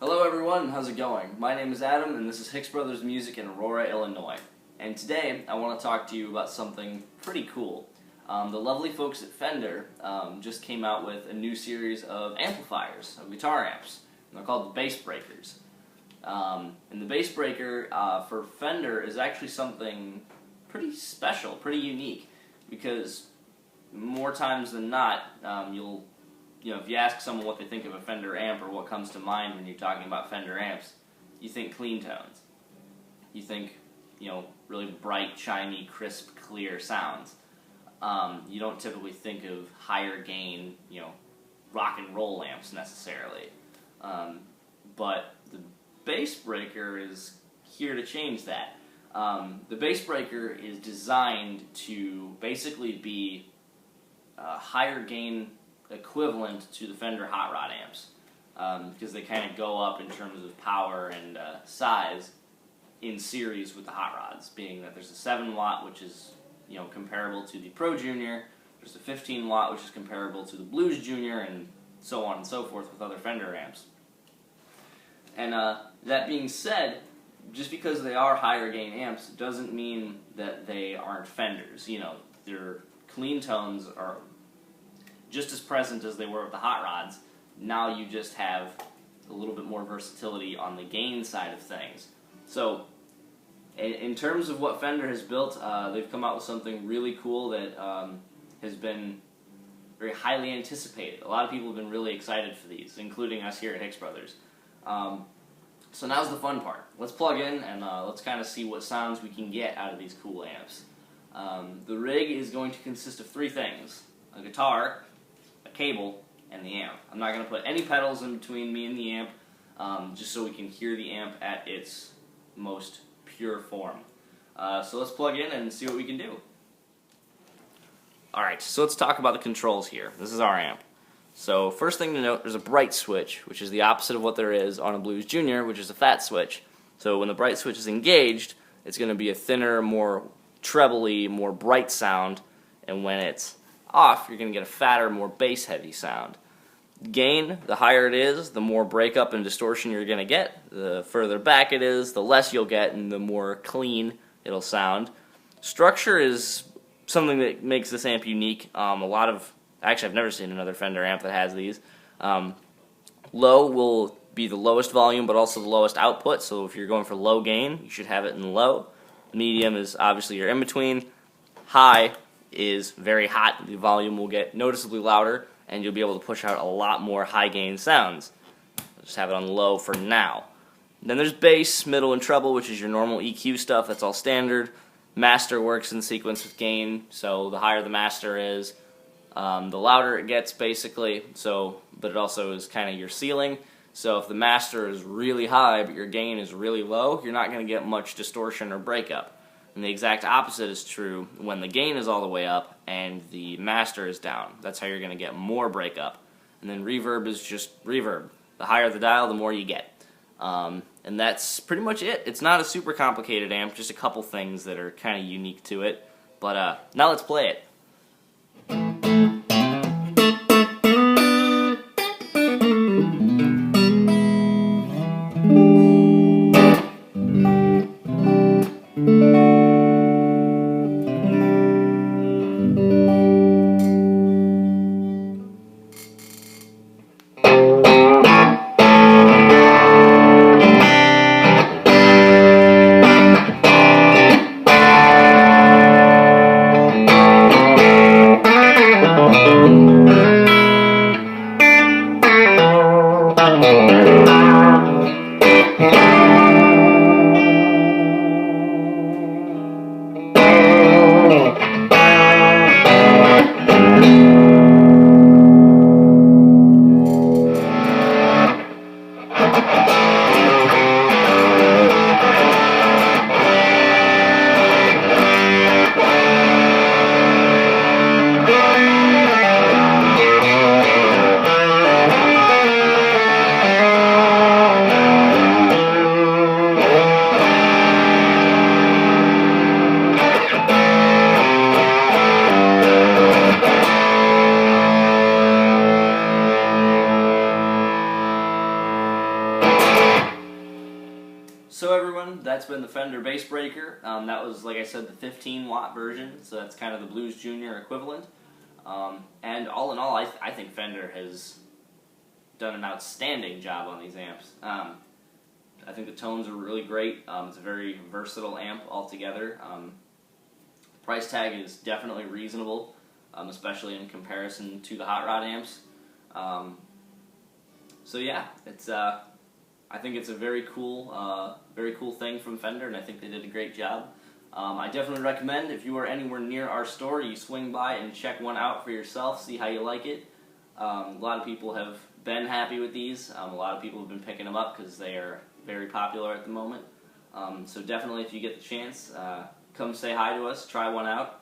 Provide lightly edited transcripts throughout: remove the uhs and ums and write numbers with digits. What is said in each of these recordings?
Hello everyone, how's it going? My name is Adam and this is Hix Brothers Music in Aurora, Illinois. And today I want to talk to you about something pretty cool. The lovely folks at Fender just came out with a new series of amplifiers, of guitar amps. And they're called the Bassbreakers. And the Bassbreaker for Fender is actually something pretty special, pretty unique, because more times than not, if you ask someone what they think of a Fender amp or what comes to mind when you're talking about Fender amps, you think clean tones. You think, really bright, shiny, crisp, clear sounds. You don't typically think of higher gain, rock and roll amps necessarily. But the Bassbreaker is here to change that. The Bassbreaker is designed to basically be a higher gain equivalent to the Fender hot rod amps, because they kind of go up in terms of power and size in series with the hot rods, being that there's a 7 watt which is comparable to the Pro Junior, there's a 15 watt which is comparable to the Blues Junior, and so on and so forth with other Fender amps. And that being said, just because they are higher gain amps doesn't mean that they aren't Fenders. Their clean tones are just as present as they were with the hot rods. Now you just have a little bit more versatility on the gain side of things. So, in terms of what Fender has built, they've come out with something really cool that has been very highly anticipated. A lot of people have been really excited for these, including us here at Hix Brothers. So now's the fun part. Let's plug in and let's kind of see what sounds we can get out of these cool amps. The rig is going to consist of 3 things: a guitar, a cable, and the amp. I'm not going to put any pedals in between me and the amp, just so we can hear the amp at its most pure form. So let's plug in and see what we can do. Alright, so let's talk about the controls here. This is our amp. So first thing to note, there's a bright switch, which is the opposite of what there is on a Blues Junior, which is a fat switch. So when the bright switch is engaged, it's going to be a thinner, more trebly, more bright sound, and when it's off, you're going to get a fatter, more bass-heavy sound. Gain, the higher it is, the more breakup and distortion you're going to get. The further back it is, the less you'll get, and the more clean it'll sound. Structure is something that makes this amp unique. Actually, I've never seen another Fender amp that has these. Low will be the lowest volume, but also the lowest output, so if you're going for low gain, you should have it in low. Medium is obviously your in-between. High is very hot. The volume will get noticeably louder, and you'll be able to push out a lot more high-gain sounds. I'll just have it on low for now. Then there's bass, middle, and treble, which is your normal EQ stuff. That's all standard. Master works in sequence with gain, so the higher the master is, the louder it gets, basically. But it also is kind of your ceiling. So if the master is really high, but your gain is really low, you're not going to get much distortion or breakup. And the exact opposite is true when the gain is all the way up and the master is down. That's how you're going to get more breakup. And then reverb is just reverb. The higher the dial, the more you get. And that's pretty much it. It's not a super complicated amp, just a couple things that are kind of unique to it. But now let's play it. So everyone, that's been the Fender Bassbreaker. That was, like I said, the 15-watt version, so that's kind of the Blues Junior equivalent. And all in all, I think Fender has done an outstanding job on these amps. I think the tones are really great. It's a very versatile amp altogether. The price tag is definitely reasonable, especially in comparison to the Hot Rod amps. So yeah, it's I think it's a very cool thing from Fender, and I think they did a great job. I definitely recommend, if you are anywhere near our store, you swing by and check one out for yourself, see how you like it. A lot of people have been happy with these. A lot of people have been picking them up because they are very popular at the moment. So definitely, if you get the chance, come say hi to us, try one out.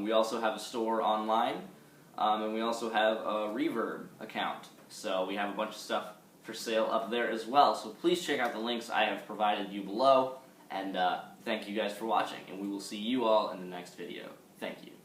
We also have a store online, and we also have a Reverb account. So we have a bunch of stuff for sale up there as well. So please check out the links I have provided you below, and thank you guys for watching, and we will see you all in the next video. Thank you.